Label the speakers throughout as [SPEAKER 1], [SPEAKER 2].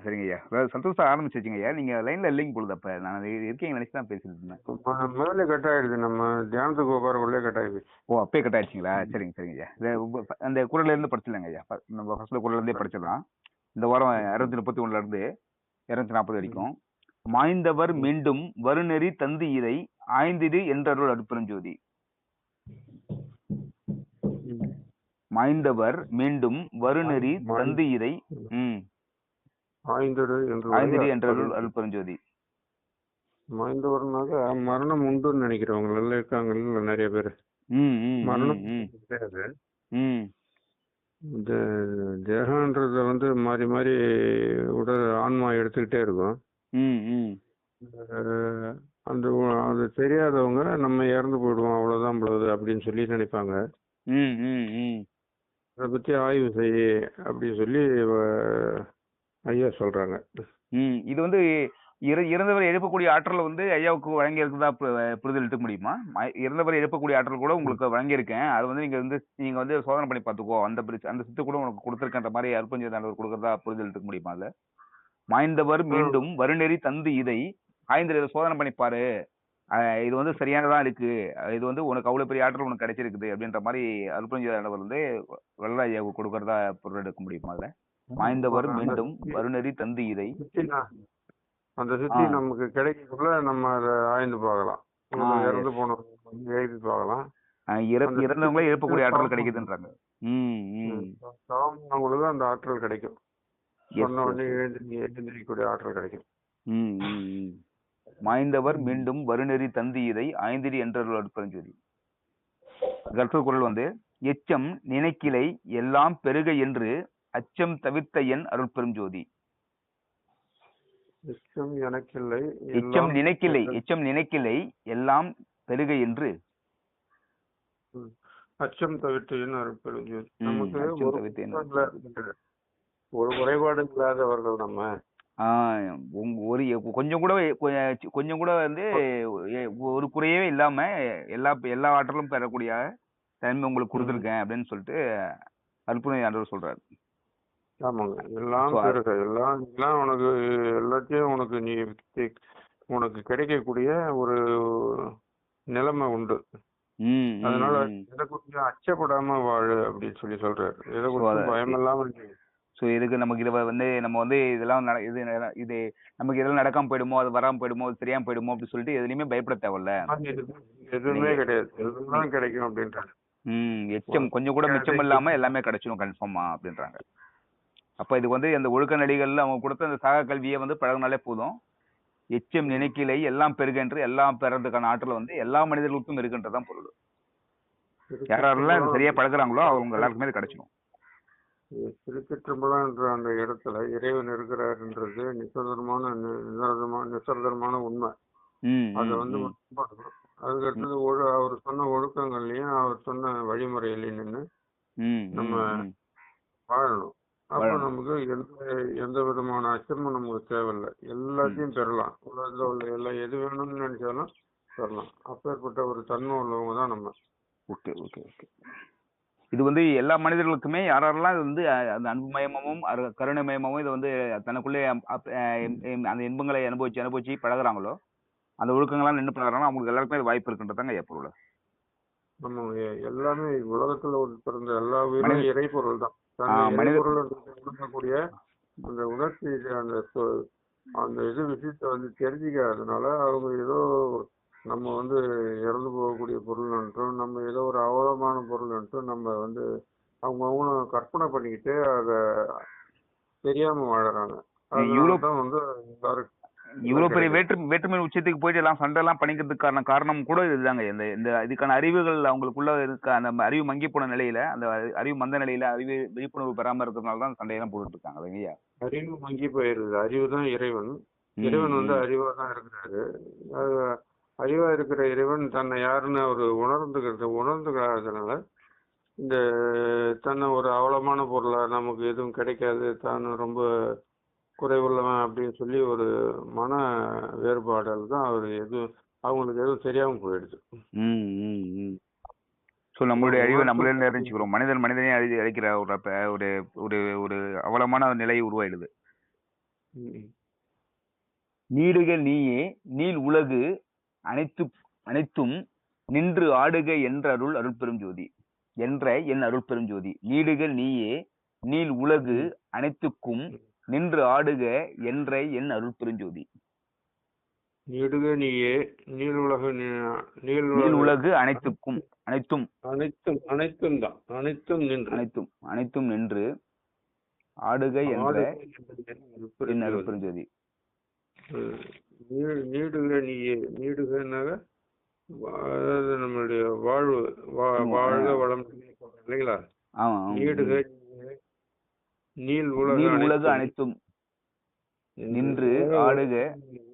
[SPEAKER 1] சரிங்க ஐயா. அதாவது சந்தோஷம் ஆரம்பிச்சிருச்சுங்க ஐயா. நீங்க லைன்ல இல்லைங்க பொழுது அப்ப. நான் இருக்கீங்க நினைச்சு தான் பேசிட்டு இருந்தேன்.
[SPEAKER 2] முதல்ல கட் ஆயிடுது. நம்ம தியானத்துக்கு உட்காரக்குள்ளே கட் ஆயிடுச்சு.
[SPEAKER 1] ஓ, அப்பயே கட் ஆயிடுச்சுங்களா? சரிங்க சரிங்க ஐயா. அந்த குரல்ல இருந்து படிச்சிடலாங்க ஐயா. நம்ம ஃபர்ஸ்ட்ல குரல்ல இருந்தே படிச்சிடலாம். இந்த வாரம் 231ல இருந்து 240 வரைக்கும். மாய்ந்தவர் மீண்டும் வருநெறி தந்து இதை ஆய்ந்திடு என்றருள் அருட்பெருஞ்சோதி. மாய்ந்தவர் மீண்டும் வருநெறி தந்து இதை
[SPEAKER 2] ஆய்ந்திடு
[SPEAKER 1] என்றருள் அருட்பெருஞ்சோதி.
[SPEAKER 2] மாய்ந்தவர்னாக்க மரணம் உண்டுன்னு நினைக்கிறவங்க எல்லாம் இருக்காங்க நிறைய பேர். மரணம் கிடையாது. இந்த தேகன்றத வந்து மாறி மாறி உடல் ஆன்மா எடுத்துக்கிட்டே இருக்கும். அந்த அது தெரியாதவங்க நம்ம இறந்து போயிடுவோம் அவ்வளவுதான் போடுது அப்படின்னு சொல்லி நினைப்பாங்க. அதை பத்தி ஆய்வு செய்ய அப்படின்னு சொல்லி ஐயா சொல்றாங்க.
[SPEAKER 1] இது வந்து இறந்தவரை எழுப்பக்கூடிய ஆற்றல் வந்து ஐயாவுக்கு வழங்கி இருக்குதா புரிதல் எடுத்துக்க முடியுமா? இறந்தவரை எழுப்பக்கூடிய ஆற்றல் கூட உங்களுக்கு வழங்கியிருக்கேன், அது வந்து நீங்க வந்து சோதனை பண்ணி பார்த்துக்கோ, அந்த சித்து கூட உனக்கு கொடுத்துருக்கன்ற மாதிரி அருப்பஞ்சதாண்டவர் கொடுக்கறதா புரிதல் எடுத்துக்க முடியுமா? அதுல மாய்ந்தவர் மீண்டும் வருநெறி தந்து இதை ஆய்ந்து சோதனை பண்ணிப்பாரு, இது வந்து சரியானதான் இருக்கு, இது வந்து உனக்கு அவ்வளவு பெரிய ஆற்றல் உனக்கு கிடைச்சிருக்குது அப்படின்ற மாதிரி அருப்பஞ்சதாண்டவர் வந்து வெள்ளராஜாவுக்கு கொடுக்கறதா பொருள் எடுக்க முடியுமா? அதுல மாய்ந்தவர் மீண்டும் வருநெறி தந்து இதை
[SPEAKER 2] அந்த சித்தி நமக்கு கிடைக்கக்குள்ள நம்ம அதை ஆய்ந்து பார்க்கலாம். இறந்து போனவங்க எழுதி பார்க்கலாம்.
[SPEAKER 1] இறந்தவங்களே எழுப்பக்கூடிய ஆற்றல் கிடைக்குதுன்றாங்க.
[SPEAKER 2] அவங்களுக்கு அந்த ஆற்றல் கிடைக்கும். சொன்ன உடனே எழுந்திரிக்கக்கூடிய ஆற்றல் கிடைக்கும்.
[SPEAKER 1] மாய்ந்தவர் மீண்டும் வருநெறி தந்து இதை ஆய்ந்திரி என்றருள் அருட்பெருஞ்சோதி. கற்று குரல் வந்து எச்சம் நினைக்கிலை எல்லாம் பெருக என்று அச்சம் தவிர்த்த என் அருட்பெருஞ்சோதி.
[SPEAKER 2] எச்சம் எனக்கில்லை
[SPEAKER 1] எச்சம் நினைக்கிலை எல்லாம் பெருக என்று
[SPEAKER 2] அச்சம் தவிர்த்த என் அருட்பெருஞ்சோதி. நமக்கு ஒரு குறைபாடு இல்லாதவர்கள் நம்ம.
[SPEAKER 1] கொஞ்சம் கூட வந்து ஒரு குறையவே இல்லாம எல்லா ஆற்றலும் பெறக்கூடிய தன்மை உங்களுக்கு கொடுத்துருக்கேன் அப்படின்னு சொல்லிட்டு அருட்பெருஞ்சோதி ஆண்டவர் சொல்றாரு.
[SPEAKER 2] ஆமாங்க, எல்லாம் பெருக எல்லாம் உனக்கு எல்லாத்தையும் உனக்கு கிடைக்கக்கூடிய ஒரு நிலைமை உண்டு. அதனால எதை குறிச்சும் அச்சப்படாம வாழு அப்படின்னு சொல்லி சொல்றாரு. எதை குறிச்சும் பயம் இல்லாம.
[SPEAKER 1] ஸோ இதுக்கு நமக்கு இதை வந்து நம்ம வந்து இதெல்லாம் இது நமக்கு இதெல்லாம் நடக்காம போயிடுமோ, அது வராம போயிடுமோ, அது தெரியாம போயிடுமோ அப்படின்னு சொல்லிட்டு எதுலையுமே பயப்பட தேவையில்ல.
[SPEAKER 2] எதுவுமே கிடையாது, எதுவும் கிடைக்கும் அப்படின்றாங்க.
[SPEAKER 1] எச்சம் கொஞ்சம் கூட மிச்சம் இல்லாம எல்லாமே கிடைச்சிடும் கன்ஃபார்மா அப்படின்றாங்க. அப்ப இதுக்கு வந்து அந்த ஒழுக்க நடிகள்ல அவங்க கொடுத்த அந்த சாக கல்வியை வந்து பழகினாலே போதும். எச்சம் நினைக்கிலை எல்லாம் பெருகென்று எல்லாம் பெறதுக்கான ஆற்றல் வந்து எல்லா மனிதர்களுக்கும் இருக்குன்றதான் பொருள். யாரெல்லாம் சரியா பழகுறாங்களோ அவங்க எல்லாருக்குமே இது கிடைச்சிடும்.
[SPEAKER 2] திருச்சிற்றம்பலம் என்ற அந்த இடத்துல இறைவன் இருக்கிறாருன்றது நிசர்தமான உண்மை. அதை வந்து அதுக்கு அடுத்தது அவர் சொன்ன ஒழுக்கங்கள்லயும் அவர் சொன்ன வழிமுறையிலையும் நின்று நம்ம வாழணும். அப்ப நமக்கு எந்த விதமான அச்சமும் நமக்கு தேவையில்லை, எல்லாத்தையும் பெறலாம். உலகத்துல உள்ள எல்லாம் எது வேணும்னு நினைச்சாலும் பெறலாம். அப்பேற்பட்ட ஒரு தன்மை உள்ளவங்க தான் நம்ம.
[SPEAKER 1] Okay okay okay. இது வந்து எல்லா மனிதர்களுக்குமே யாரெல்லாம் இது வந்து அந்த அன்புமயமும் கருணைமயமும் இதை வந்து தனக்குள்ளே அந்த இன்பங்களை அனுபவிச்சு பழகுறாங்களோ, அந்த ஒழுக்கங்கள்லாம் நின்று பழகுறாங்களோ அவங்களுக்கு எல்லாருக்குமே வாய்ப்பு இருக்குன்றதாங்க பொருள்.
[SPEAKER 2] நம்ம எல்லாமே உலகத்துல பிறந்த எல்லா உயிரும் இறை பொருள் தான். கூடிய அந்த உணர்ச்சி அந்த இது விஷயத்தை வந்து தெரிஞ்சுக்காததுனால அவங்க ஏதோ நம்ம வந்து இறந்து போகக்கூடிய பொருள் என்றும் நம்ம ஏதோ ஒரு அவலமான பொருள் என்றும் நம்ம வந்து அவங்களும் கற்பனை பண்ணிக்கிட்டு அதை தெரியாம வாழறாங்க. அதுதான் வந்து
[SPEAKER 1] இவ்வளவு பெரிய வேற்றுமை உச்சத்துக்கு போயிட்டு எல்லாம் சண்டை எல்லாம் பண்ணிக்கிறதுக்கான காரணம் கூட இதுதாங்க. இந்த இதுக்கான அறிவுகள் அவங்களுக்குள்ள இருக்க அந்த அறிவு மங்கி போன நிலையில, அந்த அறிவு மந்த நிலையில அறிவு விழிப்புணர்வு பெறாம இருக்கிறதுனாலதான் சண்டையெல்லாம் போட்டுட்டு இருக்காங்க இல்லையா?
[SPEAKER 2] அறிவு மங்கி போயிருது. அறிவு தான் இறைவன். இறைவன் வந்து அறிவா தான் இருக்கிறாரு. அறிவா இருக்கிற இறைவன் தன்னை யாருன்னு அவரு உணர்ந்துக்காததுனால இந்த தன்னை ஒரு அவலமான பொருளா நமக்கு எதுவும் கிடைக்காது, தான் ரொம்ப குறைவுள்ளவன் அப்படின்னு சொல்லி ஒரு மன வேறுபாடால் தான் அவங்களுக்கு எதுவும் தெரியாம போயிடுது.
[SPEAKER 1] நம்மளுடைய அழிவை நம்மளே நிறைஞ்சுக்கிறோம். மனிதனையும் அழிக்கிற ஒரு ஒரு அவலமான நிலை உருவாயிடுது.
[SPEAKER 2] ம்.
[SPEAKER 1] நீடுக நீயே நீள் உலகு அனைத்து அனைத்தும் நின்று ஆடுக என்ற அருட்பெரும் ஜோதி என்ற என் அருட்பெரும் ஜோதி. நீடுக நீயே நீள் உலகு
[SPEAKER 2] ம்.
[SPEAKER 1] அனைத்துக்கும்
[SPEAKER 2] ம்.
[SPEAKER 1] நின்று ஆடுக என்ற என் அருட்பெரும் ஜோதி.
[SPEAKER 2] நீடுக நீயே நீள் உலகு நீள்
[SPEAKER 1] நீள் உலகு அனைத்துக்கும் அனைத்தும்
[SPEAKER 2] அனைத்தும் அனைத்தும் தான் அனைத்தும் நின்று
[SPEAKER 1] அனைத்தும் அனைத்தும் நின்று ஆடுக என்ற
[SPEAKER 2] ஆடுக
[SPEAKER 1] என் அருட்பெரும் ஜோதி.
[SPEAKER 2] நீடுக நீயே நீடுகனாக அதாவது நம்மளுடைய வாழ்வு வாழ்க வளம் இல்லைங்களா?
[SPEAKER 1] ஆமா
[SPEAKER 2] நீடுக நீள்
[SPEAKER 1] நீள் உலகு அனைத்தும் நின்று ஆடுக.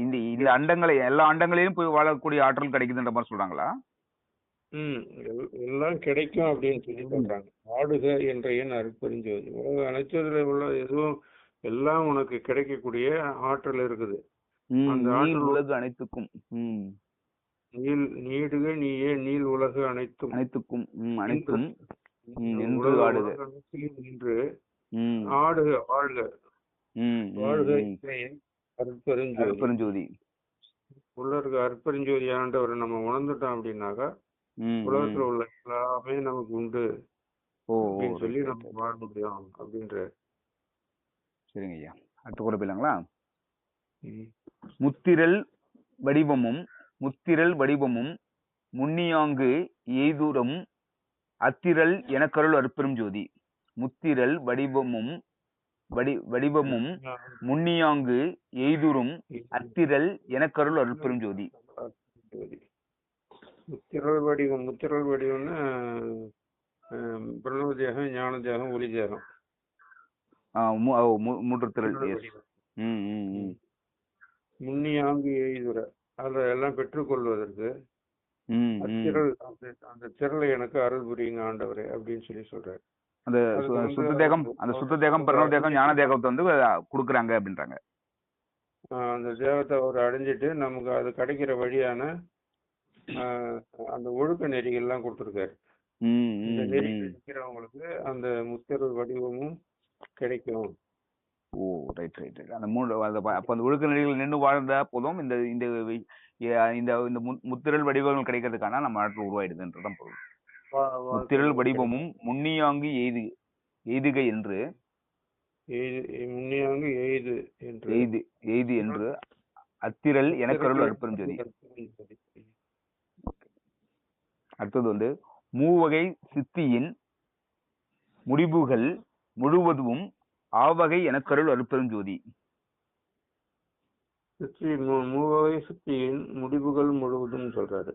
[SPEAKER 1] இந்த இந்த அண்டங்களை எல்லா அண்டங்களையும் போய் வாழக்கூடிய ஆற்றல் கிடைக்குதுன்ற மாதிரி சொல்றாங்களா?
[SPEAKER 2] எல்லாம் கிடைக்கும் அப்படின்னு சொல்லி சொல்றாங்க. ஆடுக என்ற என் அருட்பெருஞ்சோதி. உலக அனைத்துல உள்ள எதுவும் எல்லாம் உனக்கு கிடைக்கக்கூடிய ஆற்றல் இருக்குது. அந்த
[SPEAKER 1] நீள் உலகு அனைத்துக்கும்
[SPEAKER 2] நீடுக நீயே நீள் உலகு அனைத்தும்
[SPEAKER 1] அனைத்துக்கும் அனைத்தும் நின்று ஆடுக
[SPEAKER 2] நின்று ஆடுக வாழ்க வாழ்க
[SPEAKER 1] அருட்பெருஞ்சோதி.
[SPEAKER 2] உள்ள இருக்க அருட்பெருஞ்சோதி ஆண்டவர் நம்ம உணர்ந்துட்டோம் அப்படின்னாக்கா உலகத்துல உள்ள எல்லாமே நமக்கு உண்டு அப்படின்னு சொல்லி நம்ம வாழ முடியும் அப்படின்ற.
[SPEAKER 1] சரிங்க ஐயா, அடுத்த கூட போயிடலாங்களா? முத்திரல் வடிவமும் முன்னியாங்கு எய்துரம் அத்திரல் எனக்கருள் அருட்பெரும் ஜோதி. முத்திரல் வடிவமும் முன்னியாங்கு எய்துரும் அத்திரல் எனக்கருள் அருட்பெரும் ஜோதி.
[SPEAKER 2] முத்திரல் வடிவம்னா பிரணவ தேகம், ஞான தேகம், ஒளி தேகம்,
[SPEAKER 1] மூன்று திரள்.
[SPEAKER 2] முன்னியாங்கு எய்துர அதை எல்லாம் பெற்றுக்கொள்வதற்கு அத்திரல் அந்த திரளை எனக்கு அருள் புரியுங்க ஆண்டவரே அப்படின்னு சொல்லி சொல்றாரு.
[SPEAKER 1] அந்த சுத்த தேகம் பிரணவ தேகம் ஞான தேகத்தை வந்து கொடுக்குறாங்க அப்படின்றாங்க.
[SPEAKER 2] அந்த தேவத்தை அவர் அடைஞ்சிட்டு நமக்கு அது கிடைக்கிற வழியான அந்த ஒழுக்க நெறிகள்லாம் கொடுத்துருக்காரு. இந்த நெறி கிடைக்கிறவங்களுக்கு அந்த முத்திரல் வடிவமும் கிடைக்கும்.
[SPEAKER 1] ஓ ரைட். அந்த அப்ப அந்த ஒழுக்க நெறிகள் நின்று வாழ்ந்தா போதும் இந்த இந்த இந்த முத்திரல் வடிவங்கள் கிடைக்கிறதுக்கான நம்ம ஆற்றல் உருவாயிடுதுன்றதான் பொருள். முத்திரல் வடிவமும் முன்னியாங்கு எய்துக என்று
[SPEAKER 2] முன்னியாங்கு
[SPEAKER 1] எய்து என்று அத்திரல் எனக்கருள் அருட்பெரும் ஜோதி. அடுத்தது வந்து மூவகை சித்தியின் முடிவுகள் முழுவதும் ஆவகை எனக்கருள் அருட்பெரும் ஜோதி.
[SPEAKER 2] மூவகை சித்தியின் முடிவுகள் முழுவதும் சொல்றாரு.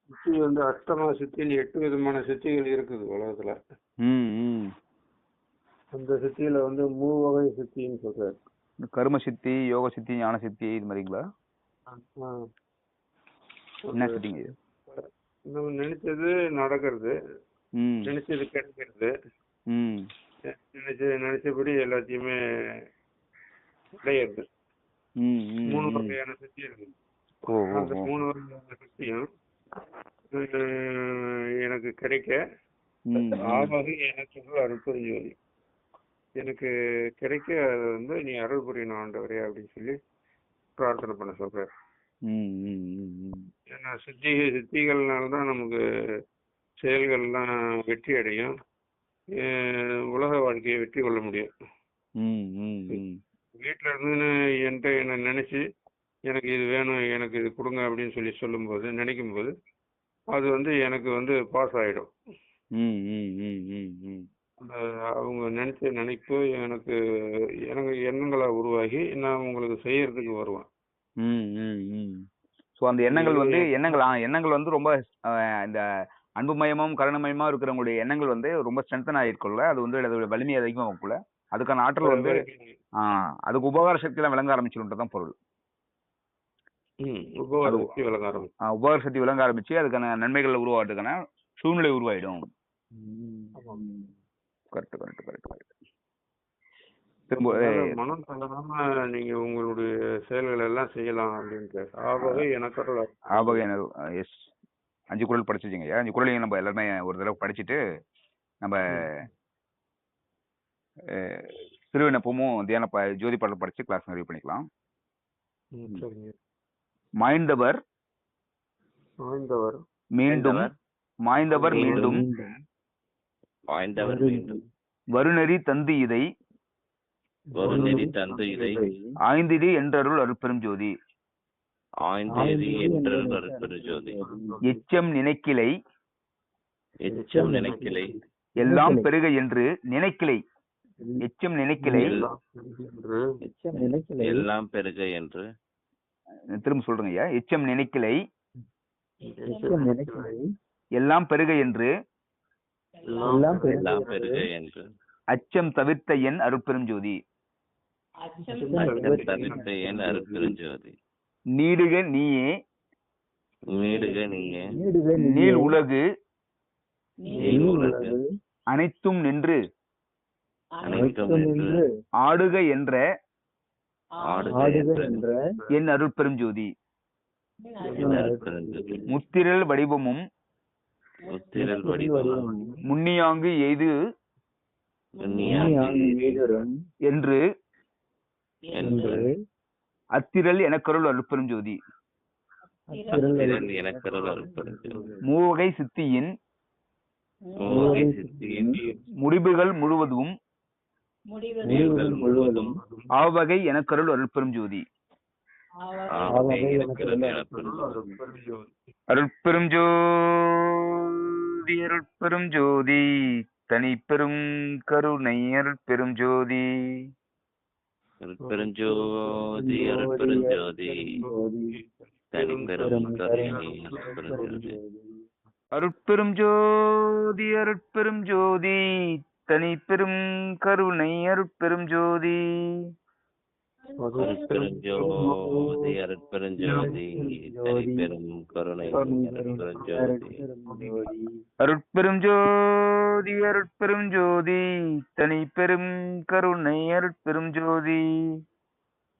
[SPEAKER 2] சித்தி வந்து அஷ்டமா சித்தின்னு 8 விதமான சித்திகள் இருக்குது உலகத்துல. அந்த சித்தியில வந்து மூவகை சித்தின்னு சொல்றாரு.
[SPEAKER 1] கர்ம சித்தி, யோக சித்தி, ஞான சித்தி இது மாதிரிங்களா? என்ன சித்திங்க?
[SPEAKER 2] நம்ம நினைச்சது நடக்கிறது, நினைச்சது கிடைக்கிறது, நினைச்சபடி எல்லாத்தையுமே அடையிறது. 3 வகையான சக்தி இருக்கு. அந்த 3 வகையான சக்தியும் எனக்கு கிடைக்க ஆவகை எனக்கு அருட்பெரும் ஜோதி எனக்கு கிடைக்க அது வந்து நீ அருள் புரியணும் ஆண்டவரே அப்படின்னு சொல்லி பிரார்த்தனை பண்ண சொல்றாரு. ஏன்னா சித்திகள்னால்தான் நமக்கு செயல்கள்லாம் வெற்றி அடையும், உலக வாழ்க்கையை வெற்றி கொள்ள முடியும். வீட்டுல இருந்து என்கிட்ட என்ன நினைச்சு எனக்கு இது வேணும், எனக்கு இது கொடுங்க அப்படின்னு சொல்லி சொல்லும்போது, நினைக்கும் போது அது வந்து எனக்கு வந்து பாஸ் ஆயிடும். அவங்க நினைச்ச நினைப்பு எனக்கு எண்ணங்களா உருவாகி நான் உங்களுக்கு செய்யறதுக்கு வருவேன்.
[SPEAKER 1] ஸோ அந்த எண்ணங்கள் வந்து எண்ணங்கள் வந்து ரொம்ப இந்த அன்புமயமும் கருணமயமா இருக்கிறவங்களுடைய எண்ணங்கள் வந்து ரொம்ப ஸ்ட்ரென்தன் ஆகிருக்குள்ள, அது வந்து அதோட வலிமை அதிகமாக இருக்குள்ள, அதுக்கான ஆற்றல் வந்து அதுக்கு உபகார சக்தி தான் விளங்க ஆரம்பிச்சுன்றதான் பொருள். உபகார சக்தி விளங்க ஆரம்பிச்சு அதுக்கான நன்மைகள் உருவாகிறதுக்கான சூழ்நிலை உருவாயிடும்.
[SPEAKER 2] மனம் தளராம நீங்க உங்களுடைய செயல்கள் எல்லாம் செய்யலாம் அப்படின்ட்டு ஆபகை எனக்கு
[SPEAKER 1] எஸ் 5 குறள் படிச்சிருக்கீங்க. 5 குறளையும் நம்ம எல்லாருமே ஒரு தடவை படிச்சுட்டு நம்ம திருவிண்ணப்பமும் தியான ஜோதி பாடல் படிச்சு கிளாஸ் நிறைவு பண்ணிக்கலாம்.
[SPEAKER 2] சரிங்க.
[SPEAKER 1] மாய்ந்தவர்
[SPEAKER 2] மாய்ந்தவர்
[SPEAKER 1] மீண்டும் மாய்ந்தவர் மீண்டும்
[SPEAKER 3] வாய்ந்தவர் மீண்டும்
[SPEAKER 1] வருநெறி தந்து இதை
[SPEAKER 3] வருநெறி தந்து இதை
[SPEAKER 1] ஆய்ந்திடி என்றருள் அருட்பெரும் ஜோதி.
[SPEAKER 3] ஆய்ந்தேதி என்றருள் அருட்பெரும் ஜோதி.
[SPEAKER 1] எச்சம் நினைக்கிலை
[SPEAKER 3] எச்சம் நினைக்கிலை
[SPEAKER 1] எல்லாம் பெருக என்று நினைக்கிலை. எச்சம் நினைக்கிலை
[SPEAKER 3] எல்லாம் பெருக என்று
[SPEAKER 1] திரும்ப சொல்றேங்க ஐயா. எச்சம் நினைக்கிலை எல்லாம் பெருக என்று
[SPEAKER 3] எல்லாம் பெருக என்று
[SPEAKER 1] அச்சம் தவிர்த்த என் அருட்பெரும் ஜோதி.
[SPEAKER 3] அச்சம் தவிர்த்த என் அருட்பெரும் ஜோதி.
[SPEAKER 1] நீடுக நீயே
[SPEAKER 3] நீடுக நீயே
[SPEAKER 1] நீள் உலகு
[SPEAKER 3] நீள் உலகு
[SPEAKER 1] அனைத்தும் நின்று
[SPEAKER 3] அனைத்தும் நின்று
[SPEAKER 1] ஆடுக என்ற
[SPEAKER 3] ஆடுக என்ற
[SPEAKER 1] என் அருட்பெரும் ஜோதி.
[SPEAKER 3] என் அருட்பெரும் ஜோதி.
[SPEAKER 1] முத்திரல் வடிவமும்
[SPEAKER 3] முத்திரல் வடிவமும்
[SPEAKER 1] முன்னியாங்கு எய்து என்று
[SPEAKER 3] என்று
[SPEAKER 1] அத்திரல் எனக்கருள் அருட்பெரும் ஜோதி.
[SPEAKER 3] அத்திரல் எனக்கருள் அருட்பெரும் ஜோதி.
[SPEAKER 1] மூவகை சித்தியின்
[SPEAKER 3] மூவகை சித்தியின்
[SPEAKER 1] முடிவுகள் முழுவதும்
[SPEAKER 3] முழுவதும்
[SPEAKER 1] ஆவகை எனக்கருள் அருட்பெரும் ஜோதி.
[SPEAKER 3] ஆவகை எனக்கருள் அருட்பெரும் ஜோதி.
[SPEAKER 1] அருட்பெரும் ஜோதி அருட்பெரும் ஜோதி தனி பெரும் கருணை அருட்பெரும் ஜோதி.
[SPEAKER 3] அருட்பெரும் ஜோதி அருட்பெரும் ஜோதி தனி பெரும் கருணை அருட்பெரும் ஜோதி.
[SPEAKER 1] அருட்பெரும் ஜோதி அருட்பெரும் ஜோதி தனி பெரும் கருணை அருட்பெரும் ஜோதி.
[SPEAKER 3] அருட்பெரும் ஜோதி அருட்பெரும் ஜோதி தனி பெரும் கருணை அருட்பெரும் ஜோதி.
[SPEAKER 1] அருட்பெரும் ஜோதி அருட்பெரும் ஜோதி தனி பெரும் கருணை அருட்பெரும் ஜோதி.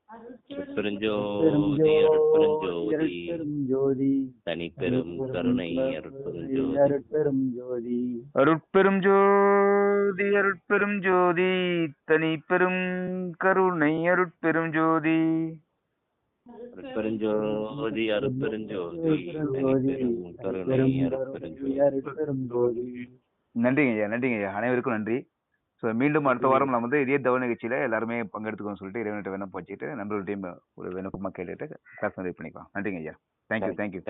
[SPEAKER 3] அருட்பெரும் ஜோதி அருட்பெரும் ஜோதி தனி பெரும் கருணை அருட்பெரும் ஜோதி.
[SPEAKER 1] அருட்பெரும் ஜோதி அருட்பெரும் ஜோதி தனி பெரும் கருணை அருட்பெரும் ஜோதி.
[SPEAKER 3] அருட்பெரும் ஜோதி அருட்பெரும் ஜோதி தனி பெரும் கருணை அருட்பெரும் ஜோதி.
[SPEAKER 1] நன்றிங்க ஐயா, நன்றிங்க ஐயா. அனைவருக்கும் நன்றி. ஸோ மீண்டும் அடுத்த வாரம் நம்ம வந்து இதே தவ நிகழ்ச்சியில எல்லாருமே பங்கெடுத்துக்கணும்னு சொல்லிட்டு இறைவன்கிட்ட விண்ணப்பம் வச்சுட்டு நண்பர்கள்ட்டையும் ஒரு விண்ணப்பமா கேட்டுட்டு கிளாஸ் நிறைவு பண்ணிக்கலாம். நன்றிங்க ஐயா. தேங்க்யூ.
[SPEAKER 3] தேங்க்யூ.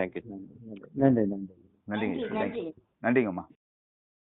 [SPEAKER 1] நன்றிங்க ஐயா. நன்றிங்கம்மா.